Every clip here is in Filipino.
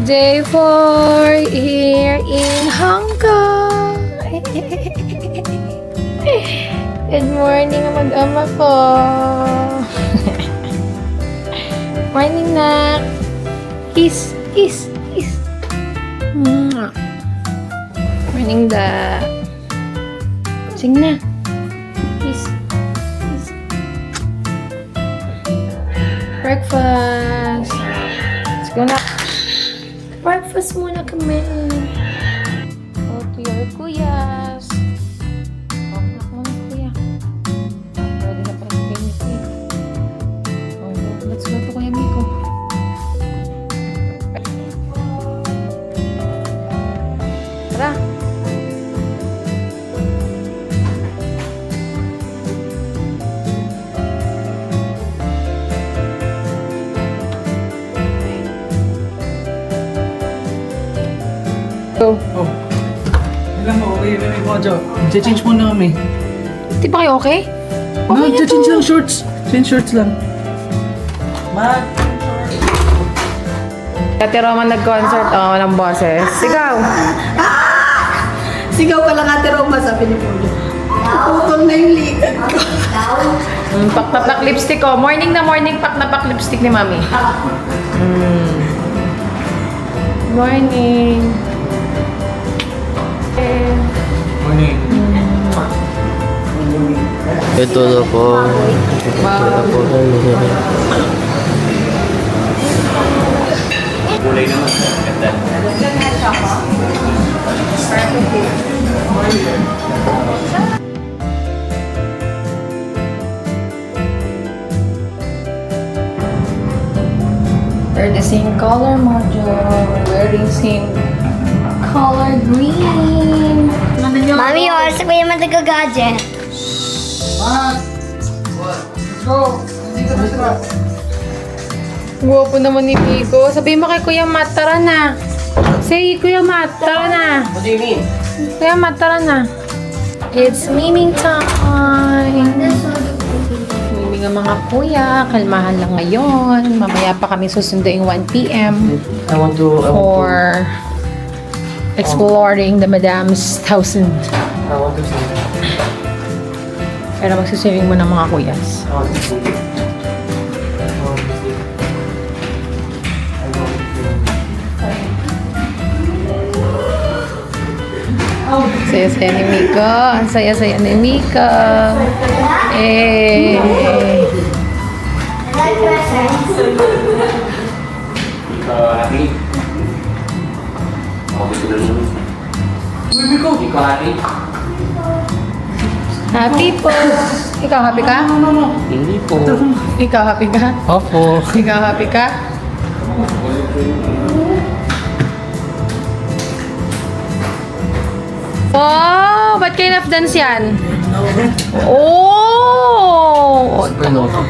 Day 4 here in Hong Kong. Good morning, mag-ama ko. Morning, nak. Kiss. Morning, da. Sing na. Kiss. Breakfast. Let's go na. Breakfast muna kami. Oh, to your kuyas. Oh, anak mo na kuya. Ready na pala si Kuya Miko. Oh, let's go to Kuya Miko. Tara. Go. Oh. Ilan mo, okay, may mojo. Change muna kami. Di ba kayo okay? No, change lang shorts. Change shorts lang. Ma. Ate Roman nag-concert, walang boses. Sigaw! Sigaw ka lang, Ate Roma, sabi ni Polo. Putol na yung likod ko. Pak na pak lipstick ko. Morning na morning, pak na pak lipstick ni Mami. Morning. Morning. Ito na po. Ito na po. Kulay naman. Ganda. We're the same color module. We're wearing same color green. Mami, oras ko yung matagagadget. Guwapo naman ni Miko. Sabihin mo kay Kuya Matt, tara na. Say, Kuya Matt, tara na. What do you mean? Kuya Matt, tara na. It's miming time. Miming ang mga kuya. Kalmahan lang ngayon. Mamaya pa kami susunduin 1 p.m. I want to for exploring the Madam's Thousand. I want to see. Pero magsuswimming mo ng mga kuyas. I want to see. Saya-saya ni Miko. Ang saya-saya ni Miko. Eh. Happy? Okay ko na nun. Hindi ko happy? Happy po. Ikaw happy ka? Hindi po. Ikaw happy ka? Opo. Ikaw happy ka? Oh! Ba't kayo dance yan? Oh! Supernova.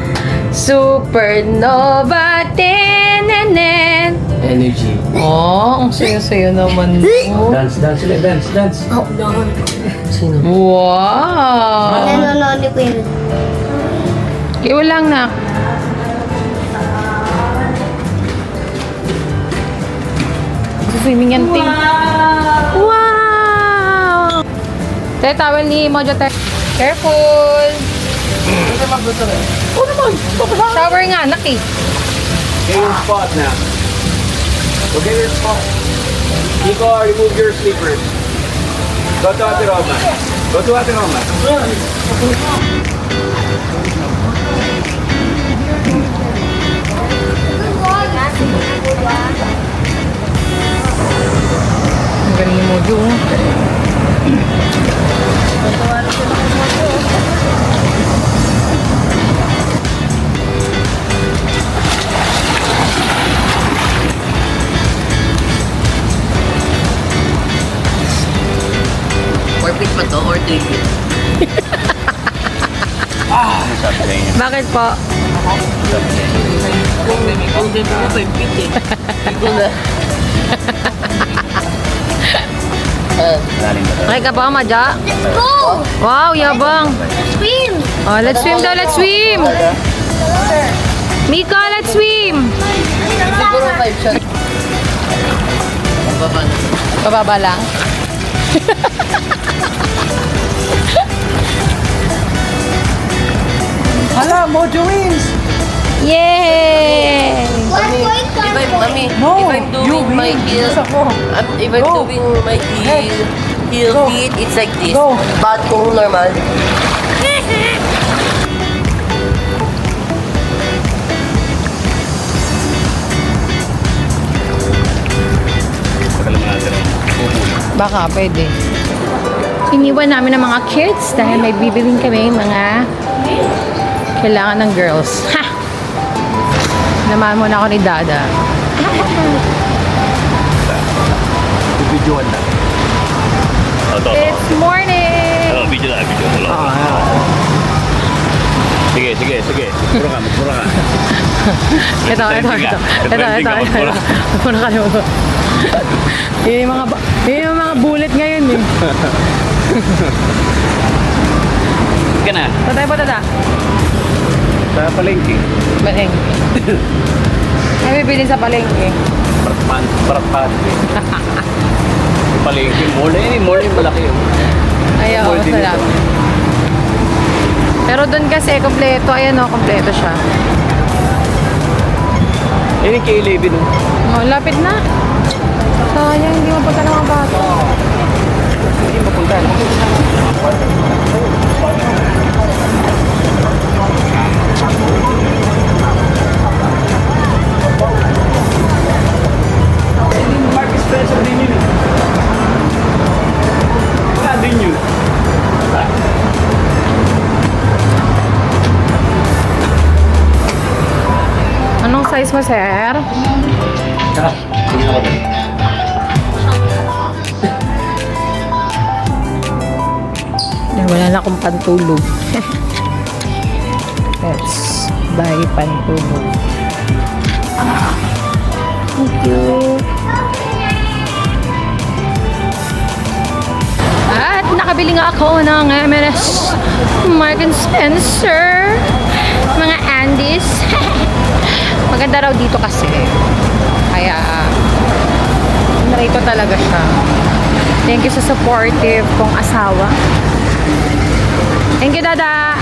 Supernova. Tenenen. Energy. Oh, ang sayo-sayo naman. Dance sila. Dance. Oh, no. Sino? Wow! Nanonood ko yun. Iwan lang, nak. Swimming yan, ting. Wow! Tayo, towel ni Mojo, tayo. Careful! Oo naman. Shower nga, anak eh. Get your spot now. Go get your spot. Nico, remove your slippers. Go to Ate Roma. Go to Ate Roma. Ang galing ni Mojo. Perfect pa to or take it? Ano sabi sa inyo? Bakit po? Sabi sa inyo? Ang ganda mo, perfect eh. Ito na. Lalim ba to? Okay ka ba, Maja? Let's go! Wow, yabang. Swim! Oh, let's swim daw, let's swim. Mika, let's swim. Siguro 5 shots. Baba na. Pababa lang. Hala, Mojo wins! Yay! One point for If I'm, Mami, No, if I'm you doing my win. heel, Yes, ako. if I'm Go. doing my heel Go. feet, it's like this. Go. But kung normal, Baka pwede. Iniwan namin ng mga kids dahil may bibiling kami mga kailangan ng girls. Ha! Naman mo na ako ni Dada. Videoan na. It's morning! Video na, video. Sige. Puro ka. Ito. Muna ka naman. Yun yung mga bullet ngayon eh. Ka na. Tatay pa tata. Sa palengke. Palengke. May bibili sa palengke. Parakpan. Palengke. Mall yung malaki yun. Ayaw, Mall din masarap. ito. Pero doon kasi kompleto. Ayan o, kompleto siya. Yan yung K11 no? Oh, lapit na. Sayang, hindi mapunta ng mga bata. Hindi mapunta. Mark Spencer din yun eh. Wala din yun. Anong size mo, sir? Tara, tingnan ko din. Wala na akong pantulog. Let's buy pantulog. Thank you. At nakabili nga ako ng M&S Mark & Spencer. Mga Andes. Maganda raw dito kasi. Kaya, narito talaga siya. Thank you sa supportive kong asawa. Thank you, Dada!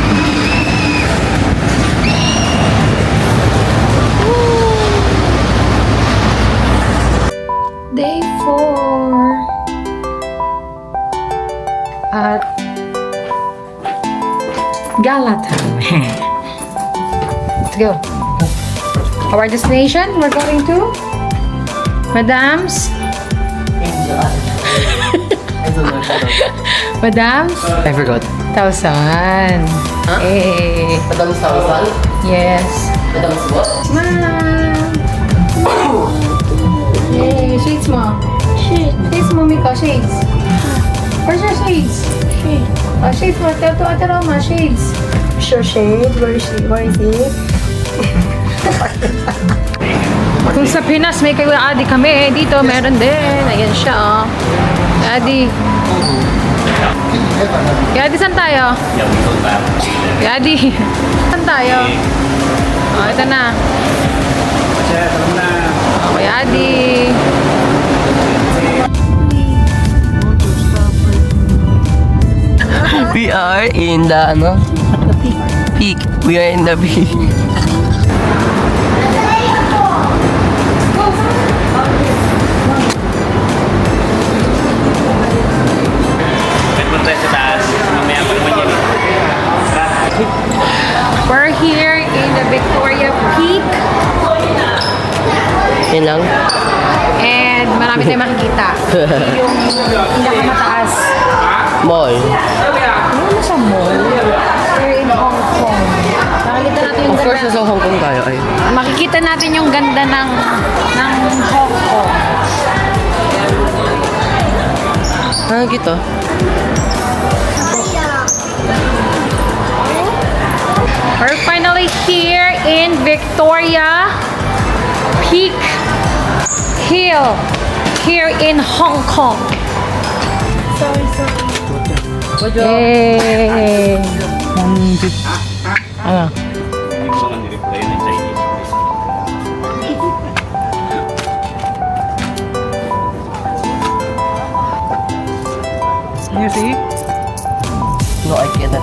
Day 4 at Galata. Let's go. Our destination, we're going to Madam's. Madam's I forgot. Thousand. Huh? Eh. Madam's Thousand? Yes. Madam's what? Ma'am. Yay, shades mo. Shades mo, Mika, shades. Where's your shades? Shades mo. Tell to Ate Roma, shades. Sure shade, where is it? Kung sa Pinas may kay Adi kami, dito meron din. Ayan siya, oh. Adi. Kaya Adi, saan tayo? Kaya Adi. Saan tayo? Oh, ito na. Oh, Kaya Adi. We are in the, peak. We are in the peak. We're here in the Victoria Peak. Yan lang. And marami tayong makikita. Yung pinakamataas. Mall. Ano sa mall? We're in Hong Kong. Nakikita natin yung Of course, ganda. nasa Hong Kong tayo. Ay. Makikita natin yung ganda ng Hong Kong. Ano gito? We're finally here in Victoria Peak Hill here in Hong Kong. Yay! Ano? No, I cannot.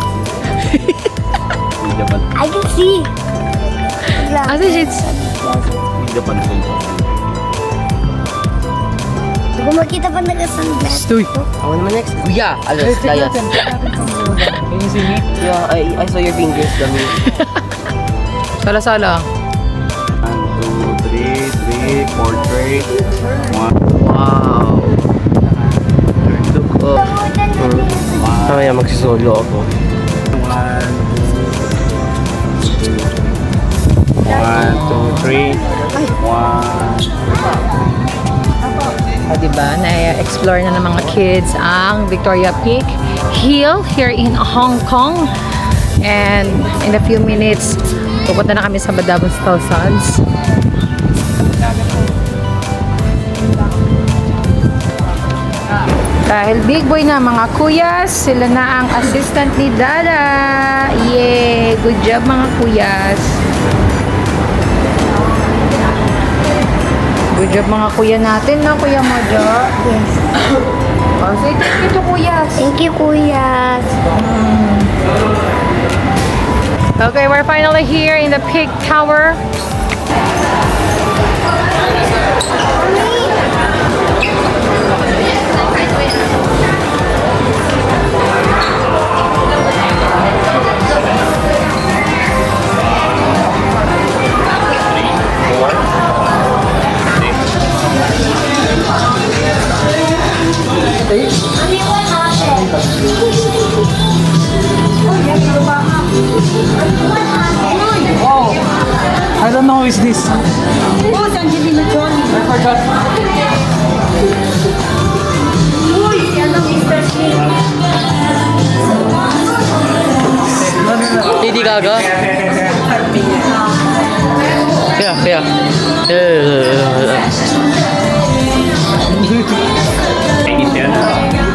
I can see. Ate Jits. Hindi ko makita pa nag-sunglass. Stoy. Ako naman next. Kuya, alas, layas. Can you see me? Yeah, I saw your fingers, dami. Sala-sala. 1, 2, 3, portrait. 1. Wow. Look up. Mamaya magsisolo ako. 1, 2, 3. 1. O, diba? Na-explore na ng mga kids ang Victoria Peak Hill here in Hong Kong. And in a few minutes, pupunta na kami sa Badabon Thousands. Dahil big boy na mga kuyas, sila na ang assistant ni Dada. Yay! Good job mga kuyas. Good job mga kuya natin na Kuya Mojo. Yes. Oh, say thank you to kuyas. Thank you, Kuya. Okay, we're finally here in the Peak Tower. I don't know who is this. Oh, Angelina Jolie. I forgot. Uy, si ano, Mr. Smith. Lady Gaga? Kaya.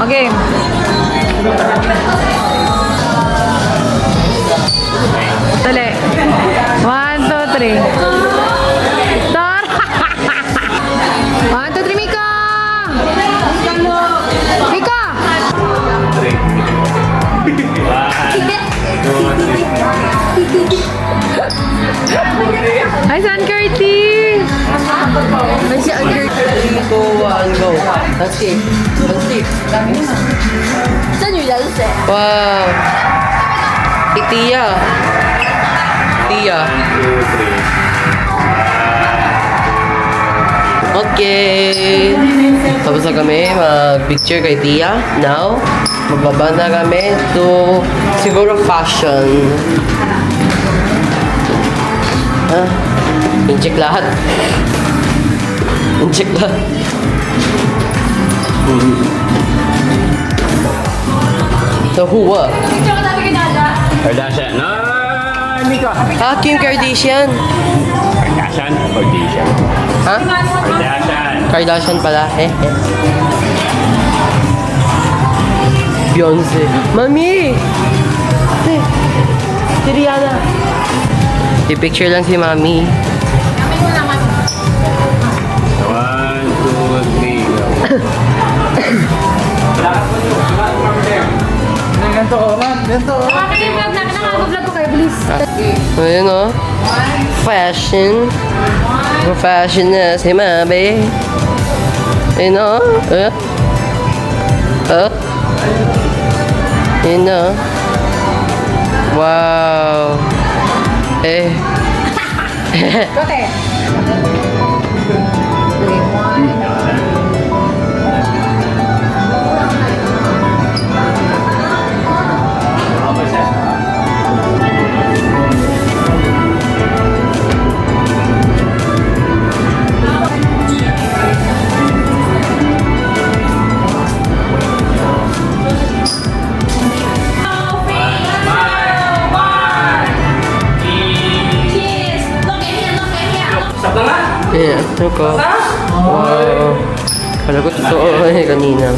Okay. Dali. 1, 2, 3. Tar! 1, 2, 3, Mika! Mika! Ay, saan Curtis? Ay, si Curtis. 3, 2, 1, go. That's it. Wow. Tia. Okay. Tapos na kami mag-picture kay Tia. Now, magbaba na kami to siguro fashion. In-check lahat. So, who? Kardashian. No, Mika. Kim Kardashian. Kardashian. Ha? Kardashian. Kardashian pala. Beyonce. Mami! Si Rihanna. I-picture lang si Mami. 1, 2, 3, go. Ganito oran. Nakaka-vlog ko kayo, please. Ayan o. Fashion. Fashion na si Mami. Ayan o. Ayan o. Wow. Kote. Ayan, ano ko? Wow. Kala ko totoo kanina.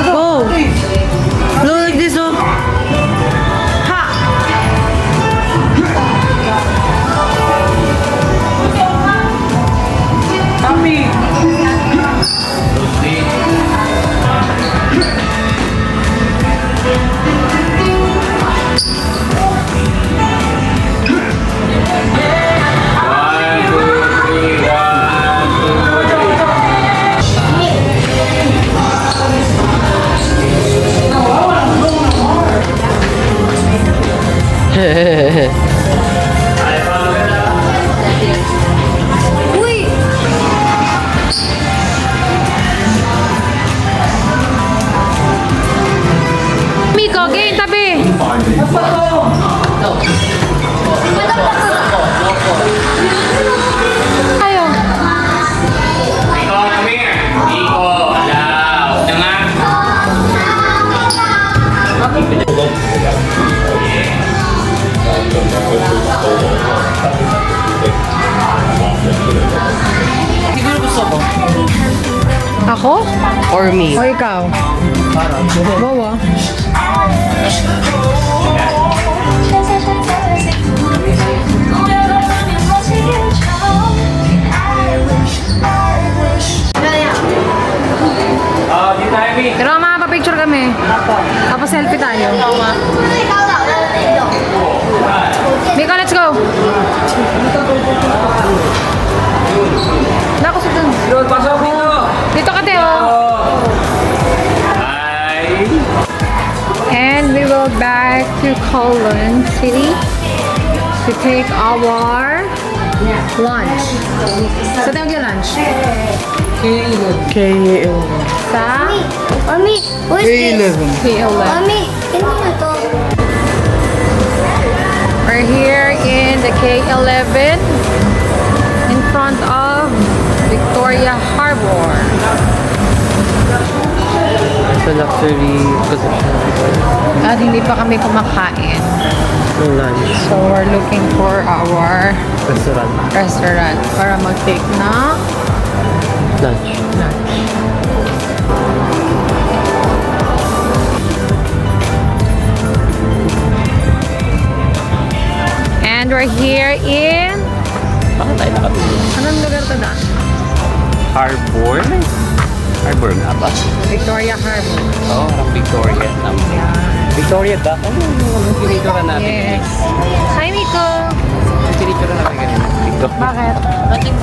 Oh! Look like this, oh! Ha! Ako? Or me? O ikaw? Bawa. Dito tayo, Mi. Pero makapapicture kami. Tapos selfie tayo. Mika, let's go! Nako sa dun. Doon, pasok dito. Dito ka, Teo. Hi. And we will back to Kowloon City to take our lunch. Sa tayo yung lunch? KL. Sa Mami, where's this? KL11. Mami, kanina to. We're here in the K11 in front of Victoria Harbor. Sa luxury position. At hindi pa kami kumakain. Ng lunch. So we're looking for our restaurant para mag-take na Lunch. lunch. And we're here in... Bakit tayo nakabili? Anong lugar to na? Harbor? Harbor nga ba? Victoria Harbor. Oo, parang Victoria naman. Victoria ba? Ano yung tinitira natin? Yes. Hi, Miko! Tinitira natin ganun. Victoria. Bakit? Bakit?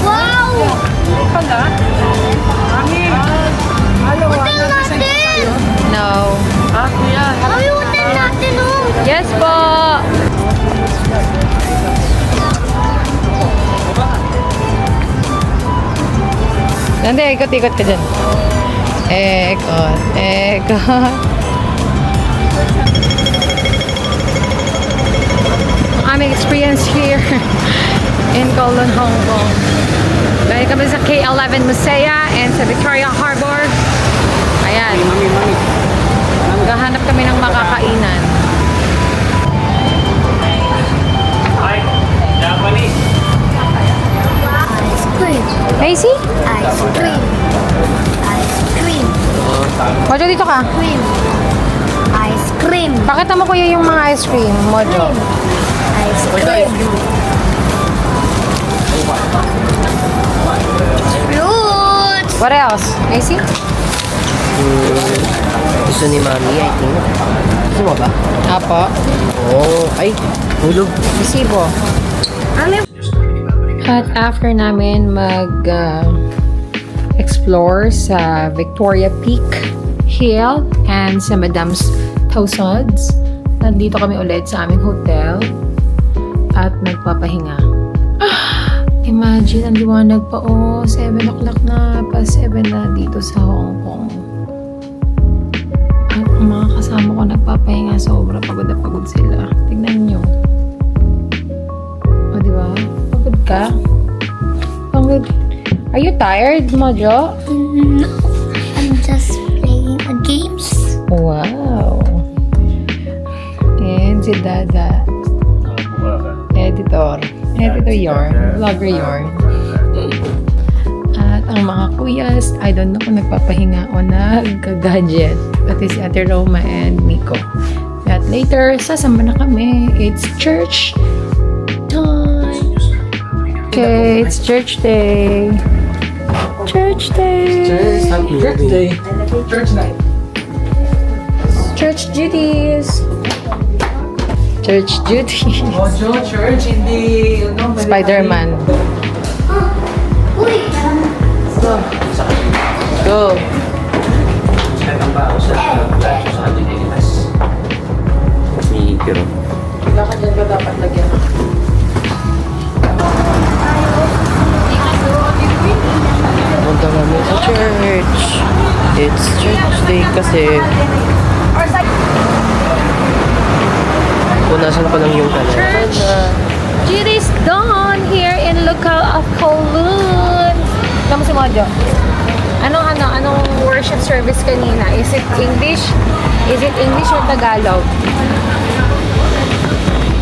Wow! Hotel natin! No. Mami, hotel natin oh! Yes po! Hindi, ikot-ikot ka dyan. Ikot, ikot. Ang aming experience here in Kowloon, Hong Kong. Dahil kami sa K11 Musea and sa Victoria Harbor. Ayan. Maghahanap kami ng makakainan. Hi, Japanese. Ice cream. Macy? Ice cream. Ice cream. Mojo, dito ka. Cream. Ice cream. Pakita mo kuya yung mga ice cream, Mojo. Ice cream. Fruits. What else? Macy? Gusto ni Mami, I think. Gusto mo ba? Apo. Oh, ay, hulog. Resibo. At after namin explore sa Victoria Peak Hill and sa Madam's Tussauds, nandito kami ulit sa aming hotel at nagpapahinga. Imagine, ang liwanag pa 7 o'clock na, pa 7 na dito sa Hong Kong. At ang mga kasama ko nagpapahinga, sobra pagod na pagod sila. Tignan nyo. O, di ba? Pagod ka? Pagod. Are you tired, Mojo? No, I'm just playing a games. Wow. And si Dada. Editor. Editor Yorn. Vlogger Yorn. At ang mga kuyas, I don't know kung nagpapahinga o nag-gadget. Pati si Ate Roma and Miko. At later, sasama na kami. It's church time. Okay, it's church day. Church day. Church day. Church night. Church duties. Church duties. Mojo, church, hindi, Spider-Man. Uy! Go. Micro. Wala ka dyan ba dapat lagyan? Punta kami sa church. It's church day kasi. Punasan ko lang yung Church. It is done here in local of Kowloon. Kamu si Mojo? Anong word worship service kanina? Is it English? Is it English or Tagalog?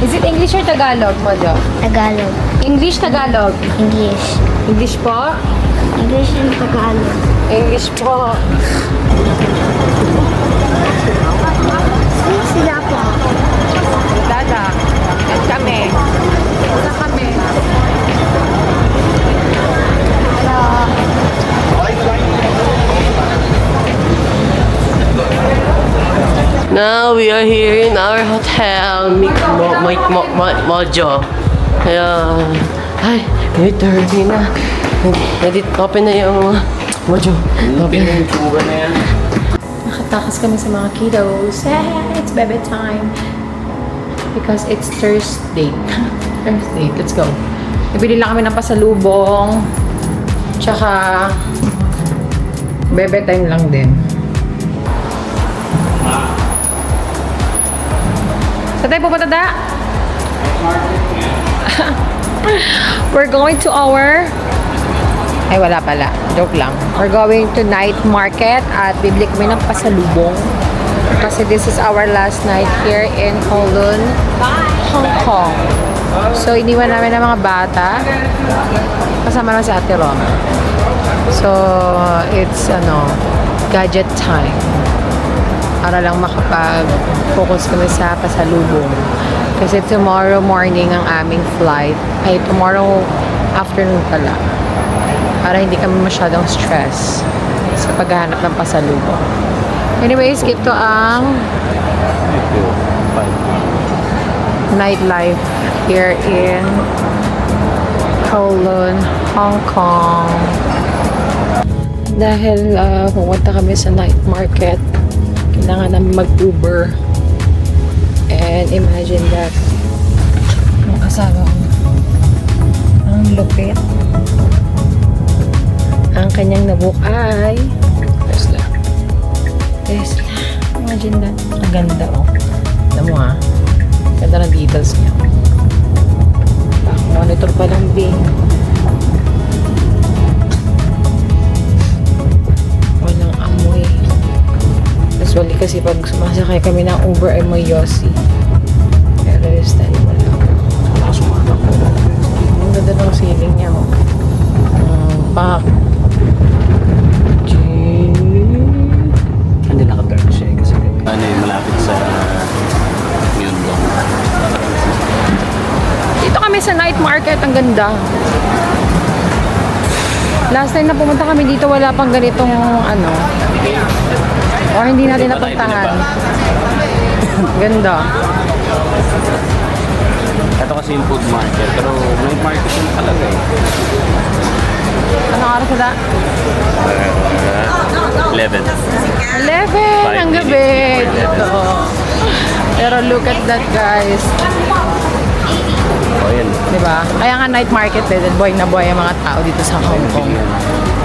Is it English or Tagalog, Mojo? Tagalog. English, Tagalog. English. English po? English and Tagalog. English po. Sila po. Dada. At kami. At kami. Now we are here in our hotel, Mojo. Ayan. Ay, 8:30 na. Open na yung Mojo. Open na yung tuba na yan. Nakatakas kami sa mga kiddos. Hey, it's baby time. Because it's Thursday. Thursday, let's go. Nabili lang kami ng pasalubong. Tsaka, bebe time lang din. Saan tayo pupunta, Da? We're going to our... Ay, wala pala. Joke lang. We're going to night market at bibili kami ng pasalubong. Kasi this is our last night here in Kowloon, Hong Kong. So, iniwan namin ng mga bata. Kasama naman si Ate Rom. So, it's, gadget time. Para lang makapag-focus kami sa pasalubong. Kasi tomorrow morning ang aming flight. Ay, tomorrow afternoon pala. Para hindi kami masyadong stress sa paghahanap ng pasalubong. Anyways, ito ang nightlife here in Kowloon, Hong Kong. Dahil pumunta kami sa night market, kailangan namin mag-Uber. And imagine that, ang asawa ko, ang lupit. Ang kanyang nabook ay Tesla. Tesla. Imagine that. Ang ganda, oh. Alam mo, ha? Ganda ng details niya. Monitor pa lang, B. Walang amoy. Usually kasi pag sumasakay kami ng Uber ay may Yossi. Pero this time wala. Ang ganda ng ceiling niya, oh. Pak. Hindi naka-turn siya kasi ano yung malapit sa Myeongdong. Dito kami sa night market. Ang ganda. Last time na pumunta kami dito, wala pang ganitong or hindi natin napuntahan. Ganda. Ito kasi yung food market, pero night market yung talaga eh. Anong oras na? 11. 11 ang gabi. Dito. Pero look at that, guys. O yan. Diba? Kaya nga night market eh. Boy na boy ang mga tao dito sa Hong Kong.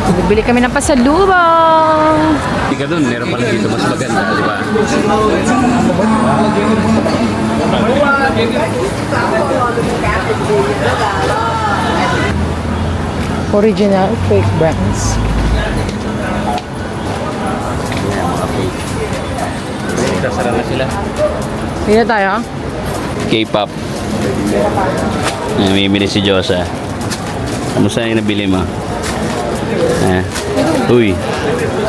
Bibili kami ng pasalubong. Hindi ka dun, meron pala dito mas maganda, di ba? Original fake brands. Kasara na sila. Dito tayo. K-pop. Namimili si Josa. Kamusta yung nabili mo? Uy,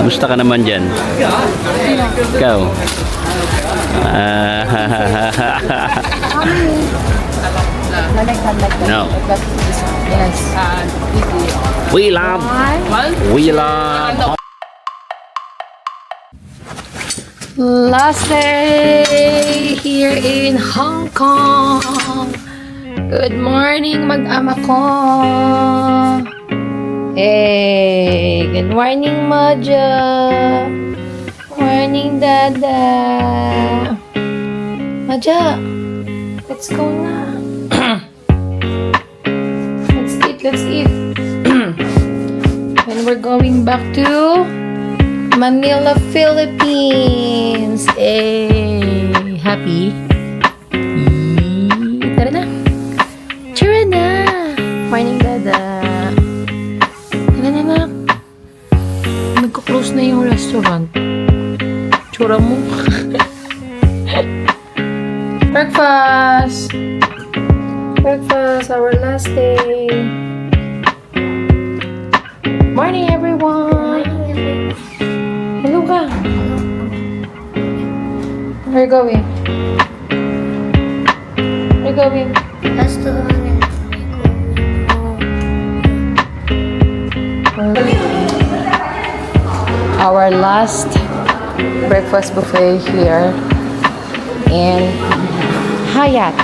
kamusta ka naman dyan? Ikaw? No. Yes. We love. We love. Last day here in Hong Kong. Good morning, mag-ama ko. Hey, good morning, Mojo. Morning, Dada. Mojo, let's go na. Let's eat. And we're going back to Manila, Philippines. Hey, happy? Tara na. Tara na. Morning, Dada. Tara na, nagko-close na yung restaurant. Tsura mo. Breakfast! Breakfast, our last day. Morning, everyone! Hello ka! Where are you going? Where are you going? Our last breakfast buffet here in Hyatt.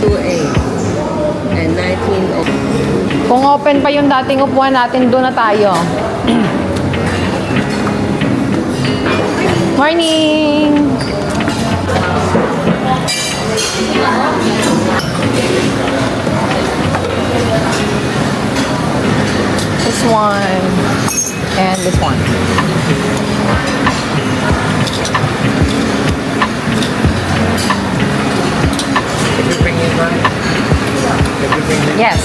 2A and 19. Kung open pa yung dating upuan natin, doon na tayo. Morning! This one and this one. Did you bring it back? Did you bring it? Yes.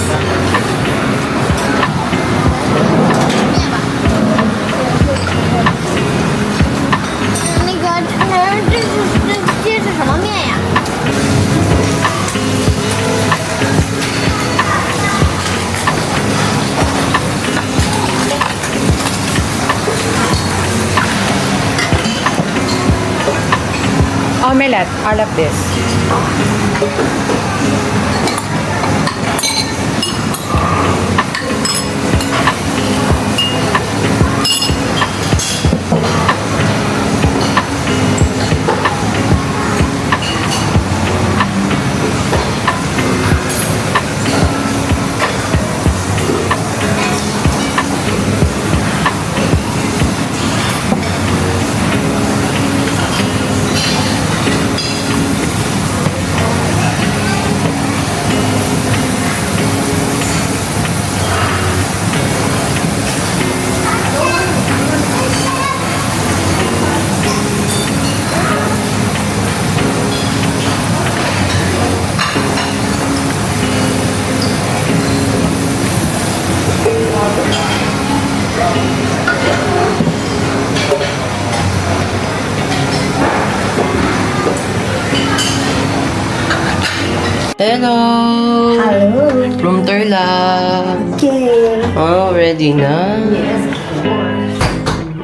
Omelette, all of this. Hello! Hello. From Turla. Okay. Oh, ready na? Yes.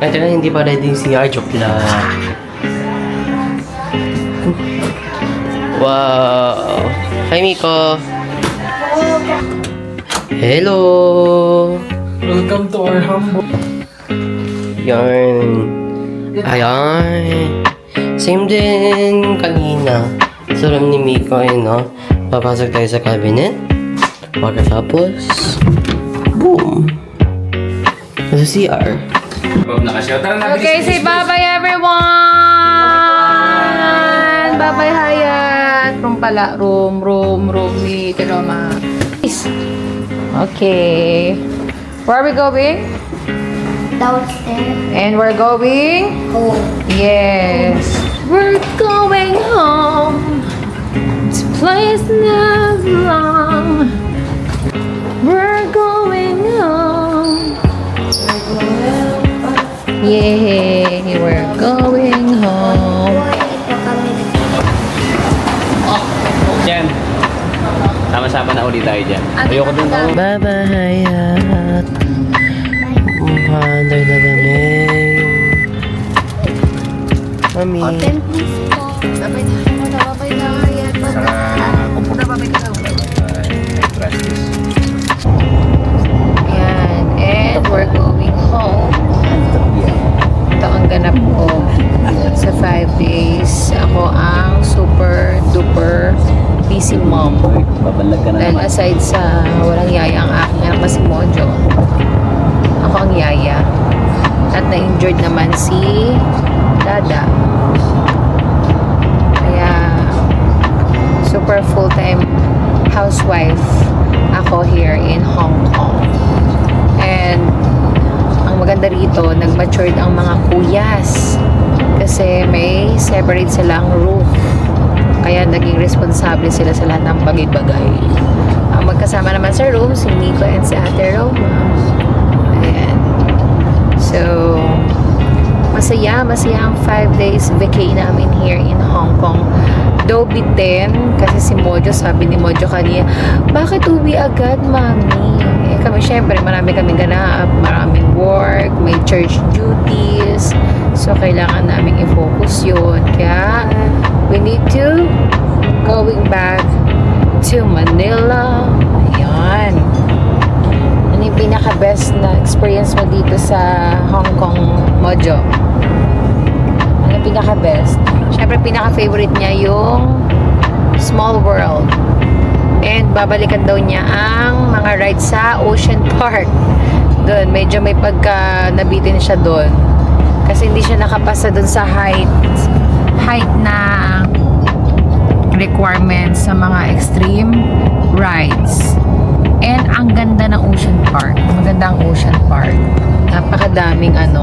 Ito na, hindi pa ready si Joke lang. Wow! Hi, Miko! Hello! Welcome to our humble. Yarn. Ayan. Same din kanina. Sa room ni Miko, no? Papasok tayo sa cabinet. Pagkatapos, boom! Sa CR. Okay, say bye-bye everyone! Bye-bye Hyatt! Room pala. Room ni Roma. Okay. Where are we going? Downstairs. And we're going? Home. Yes. We're going home. This place not long. We're going home. Yay, we're going home. Jen, sama-sama na ulit tayo dyan. Ayoko dun ako. Bye-bye, Hayat. Under na kami. Mami. Open please po. Babay na muna, babay na Hyatt. Babay na. Yan, and we're going home. Ito ang ganap ko sa 5 days. Ako ang super duper busy mom. Dahil aside sa walang yaya ang aking anak na si Mojo, ako ang yaya. At na-injured naman si Dada. Kaya super full-time housewife ako here in Hong Kong. And ang maganda rito, nag-matured ang mga kuyas. Kasi may separate silang roof. Kaya naging responsable sila sa lahat ng bagay-bagay. Ang magkasama naman sa room, si Nico and si Ate Roma. Ayan. masaya ang 5 days vacay namin here in Hong Kong. Though bitin, kasi si Mojo, sabi ni Mojo kanina, bakit uwi agad, mami? Eh kami, syempre, marami kaming ganap, maraming work, may church duties, so kailangan naming i-focus yun. Kaya, we need to going back to Manila. Ayan. Ano yung pinaka-best na experience mo dito sa Hong Kong, Mojo? Ano yung pinaka-best? Siyempre, pinaka-favorite niya yung Small World. And babalikan daw niya ang mga rides sa Ocean Park. Doon, medyo may pagka nabitin siya doon. Kasi hindi siya nakapasa doon sa height na requirements sa mga extreme rides. And ang ganda ng Ocean Park. Maganda ang Ocean Park. Napakadaming ang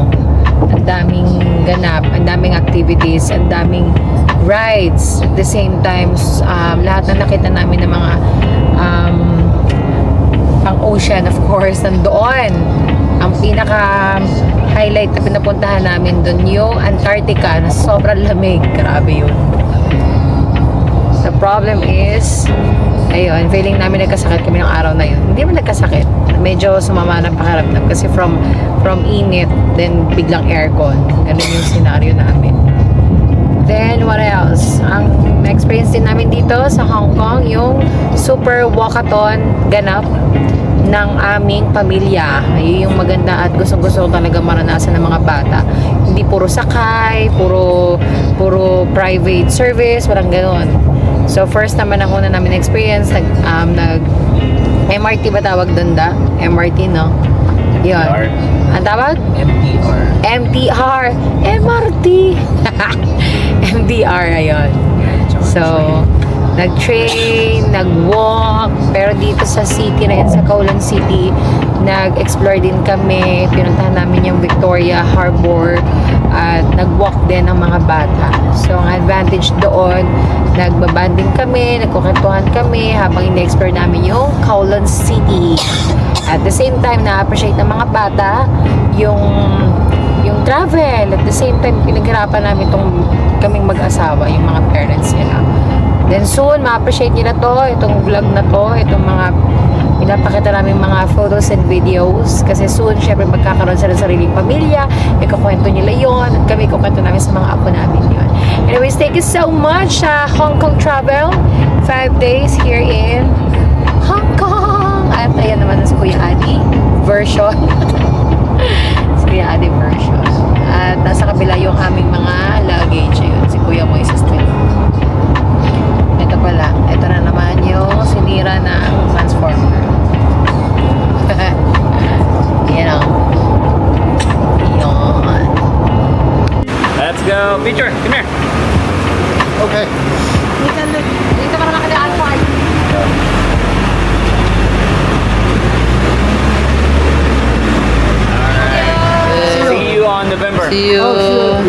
daming ganap, ang daming activities, ang daming rides. At the same time, lahat na nakita namin ng mga pang-ocean, of course, nandoon. Ang pinaka-highlight na pinapuntahan namin doon, yung Antarctica, na sobrang lamig. Grabe yun. The problem is, ayun, feeling namin nagkasakit kami ng araw na yun. Hindi man nagkasakit. Medyo sumama ng pakiramdam kasi from init, then biglang aircon. Ganun yung scenario namin. Then, what else? Ang na-experience din namin dito sa Hong Kong, yung super walkathon ganap ng aming pamilya. Ayun yung maganda at gusto-gusto talaga maranasan ng mga bata. Hindi puro sakay, puro private service, walang ganoon. So, first naman ang una namin experience, nag MRT ba tawag doon da? MRT, no? Yun. Ang tawag? MTR. MRT. MDR, ayun. So, nag-train, nag-walk, pero dito sa city na yan, sa Kowloon City, nag-explore din kami, pinuntahan namin yung Victoria Harbor, at nag-walk din ng mga bata. So, ang advantage doon, nagbabanding kami, nagkukentuhan kami, habang in-explore namin yung Kowloon City. At the same time, na-appreciate ng mga bata yung travel. At the same time, pinaghirapan namin kaming mag-asawa, yung mga parents nila. Then soon, ma-appreciate nila to, itong vlog na to, itong mga pinapakita namin mga photos and videos. Kasi soon, syempre, magkakaroon sila ng sariling pamilya, ikukwento nila yon at kami ikukwento namin sa mga apo namin yon. Anyways, thank you so much sa Hong Kong Travel. 5 days here in Hong Kong. At ayan naman si Kuya Adi version. Si Kuya Adi version. At nasa kabila yung aming mga luggage. Ayun, si Kuya Moises din. Ito pala. Ito na naman yung sinira ng transformer. Yan o. Yan. Let's go. Picture, come here. Okay. Dito pa naman kasi alcohol. See you on November. See you.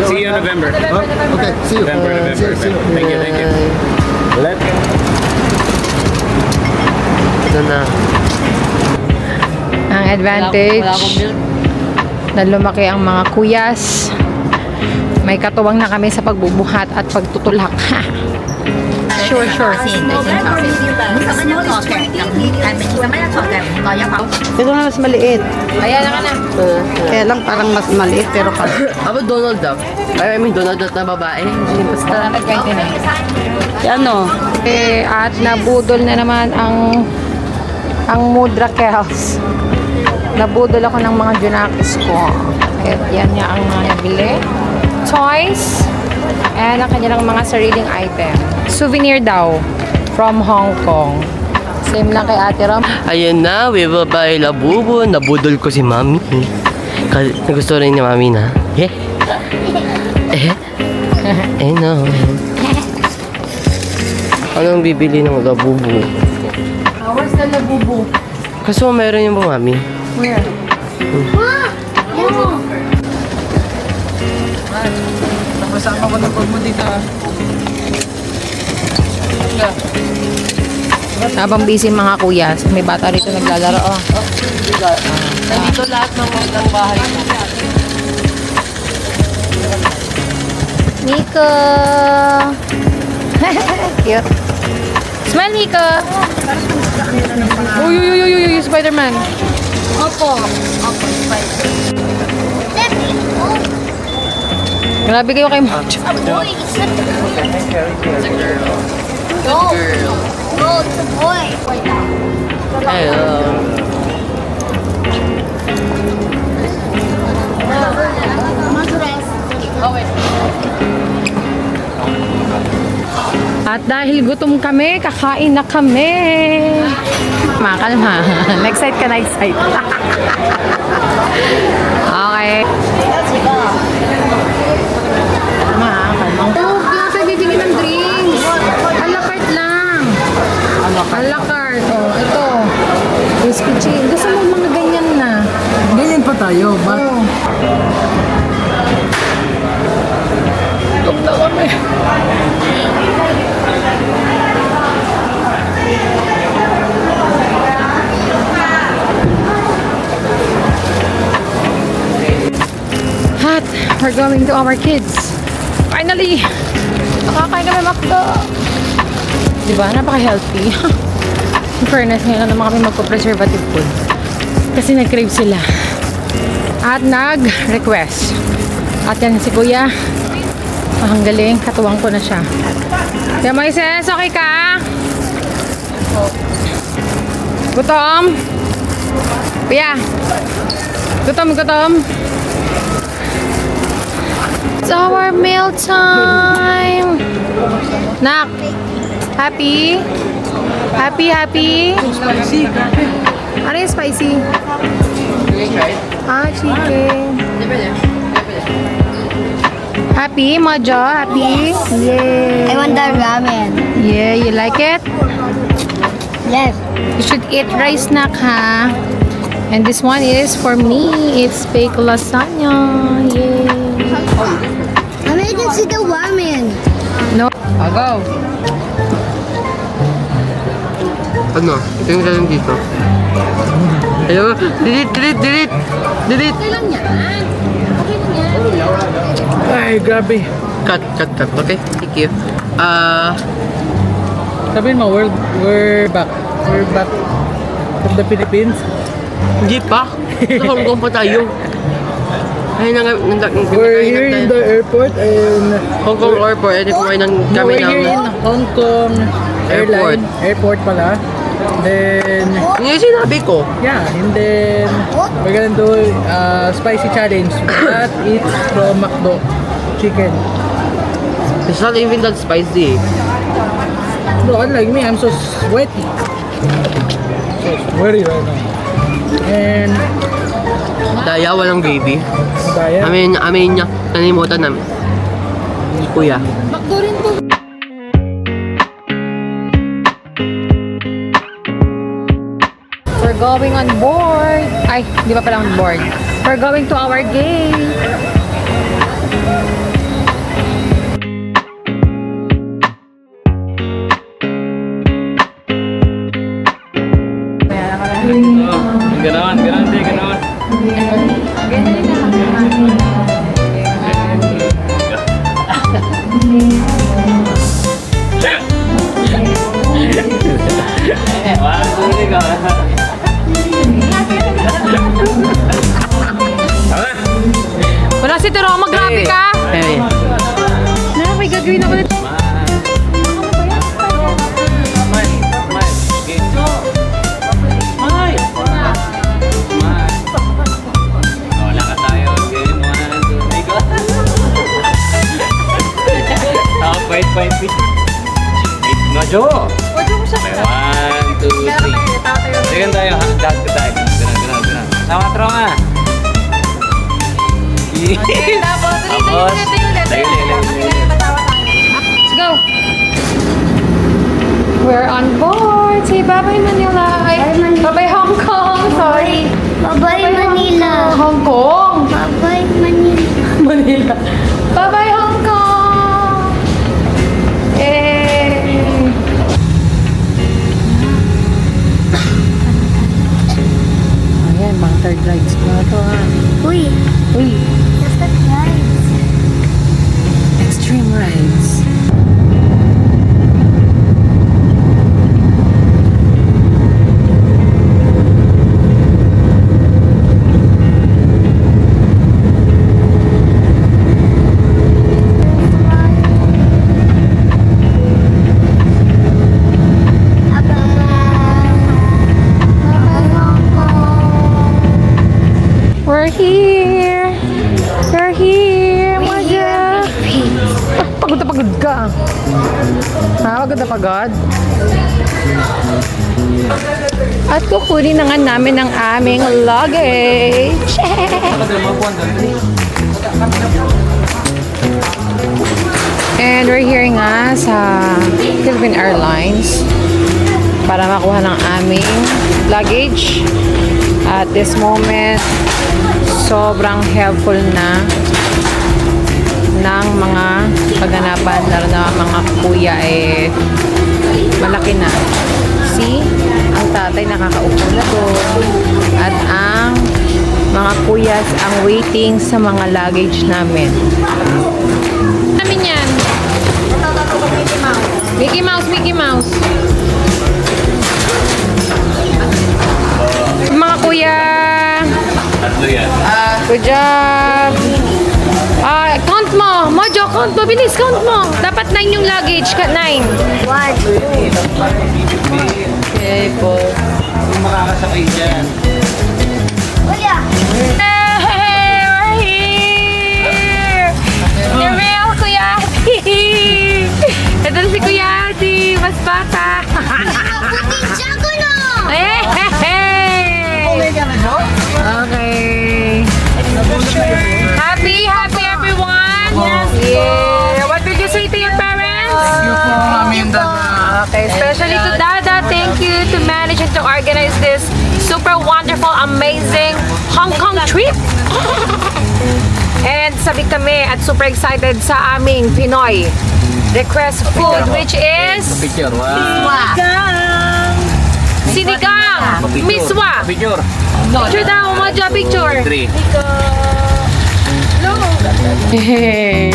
See you in November. Okay, see you. November. See you. Thank you. Let Ito na. Ang advantage na lumaki ang mga kuyas. May katuwang na kami sa pagbubuhat at pagtutulak. Sure. Ito na mas maliit. Ayan na ka na. Kaya lang parang mas maliit pero parang... Aba, Donald Duck. I mean, Donald Duck na babae. Hindi basta. Ano? At nabudol na naman ang mudra kels. Nabudol ako ng mga junakis ko. At yan niya ang mga nabili. Toys. And ang kanilang mga sariling item. Souvenir daw. From Hong Kong. Same lang kay Ate Ram. Ayan na, we will buy labubo. Nabudol ko si Mami. Nagusto rin ni Mami na. No. Anong bibili ng labubo? Where's the labubu? Kaso meron yung ba, Mami? Where? Napasama ko na pag mo dito ah. Habang busy mga kuya, may bata rito naglalaro. Oh. Nandito lahat ng bahay. Nico! Cute. Smile, Nico! Uy, uy, uy, uy, uy, Spider-Man. Opo. Opo, spider. Grabe kayo kay Mojo. A boy. It's not a boy. No. No, it's a boy. Hello. At dahil gutom kami, kakain na kami. Makalma. Next-site ka, next-site. Okay. Kalma. Oh, kaya tayo bibili ng drinks. A la carte lang. A la carte. Oh, ito. Crispy chicken. Gusto mo mga ganyan na. Ganyan pa tayo. Oh. Gutom na kami. At we're going to our kids. Finally! Nakakain kami McDo. Diba? Napaka-healthy. In fairness, ngayon lang naman kami magpo-preservative food. Kasi nag-crave sila. At nag-request. At yan si Kuya. Ang galing. Katuwang ko na siya. Kaya Moises, okay ka? Gutom? Kuya? Gutom? It's our meal time. Nak, happy? Happy? Spicy. Ano yung spicy? Ah, chicken. Happy, Mojo? Happy? Yay. I want the ramen. Yeah, you like it? Yes. You should eat rice, Nak, ha? And this one is for me. It's baked lasagna. Yay. I didn't see the ramen. No. I'll go. Ano? Tingin ka lang dito. Ayaw. Delete. Okay lang yan. Okay lang yan. Ay, grabe. Cut. Okay? Thank you. Sabihin mo, we're back. We're back from the Philippines. Hindi pa. Sa Hong Kong pa tayo. Ay, We're here in the airport and Hong Kong Airport. Hindi kumain ng kami we're here in ng... Hong Kong Airport. Airport pala. Then, Yun yung sinabi ko. yeah, and then we're gonna do spicy challenge. That eats from McDo chicken. It's not even that spicy. No, unlike me, I'm so sweaty. So sweaty right now. And, Daya, walang baby. kaya. Amin niya. Nanimutan namin. Kuya. We're going on board. Ay, di ba pala on board? We're going to our gate. Ganawan. Wala si Teroma, grabe ka! Hey. Na, may gagawin ako nito. Fight. Nojo! Okay, 1, 2, 3. Sige tayo, ha? Dad ka tayo. Ganun. Sama troma. Tapos, tayo. Let's go! We're on board! Say bye-bye Manila! Ay, bye-bye Hong Kong! Sorry! Bye-bye, Manila. Hong Kong! Bye-bye, Manila. Manila! Bye-bye Hong Kong! Eh! Ayan, mga third rides na ito ha. Uy, Uy! that's the rice. we're here, Maja. Pagod na pagod ka. Pagod na pagod. At kukunin na nga namin ang aming luggage. And we're here nga sa Philippine Airlines para makuha ng aming luggage. At this moment, sobrang helpful na ng mga kaganapan, lalo na mga kuya malaki na. See? Ang tatay nakakaupo na doon. At ang mga kuyas ang waiting sa mga luggage namin. Namin yan. Mickey Mouse, Mickey Mouse. Mga kuya. Good job. Count mo. Mojo, count mo. Bilis, count mo. Dapat 9 yung luggage. 9. Okay po. Makakasakay dyan. Hey, we're here. The real Kuya Ati. Ito na si Kuya Ati. Mas bata. Hey, hey, hey. Okay. Happy everyone. Yeah. What did you say to your parents? Okay, especially to Dada, thank you to manage and to organize this super wonderful, amazing Hong Kong trip. And sabi kami at super excited sa aming Pinoy request food, which is sinigang, miswa. Picture. Picture daw, Mojo, picture. 3. Hey,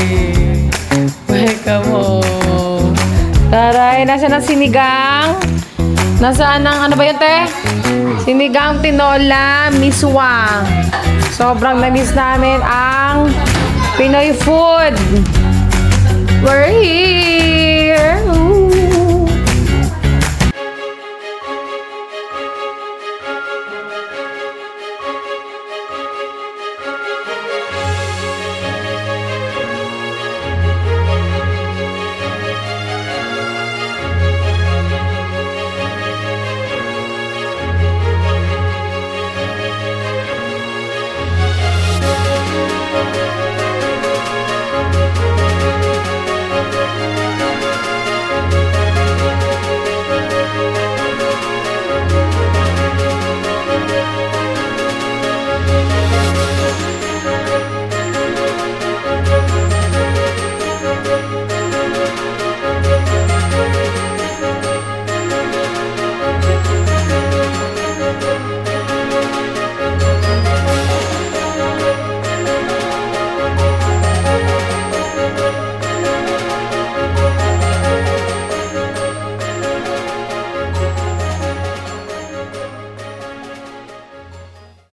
welcome home. Taray, nasa ng sinigang? Nasaan ang ano ba yun, te? Sinigang tinola miswa. Sobrang na-miss namin ang Pinoy food. We're here.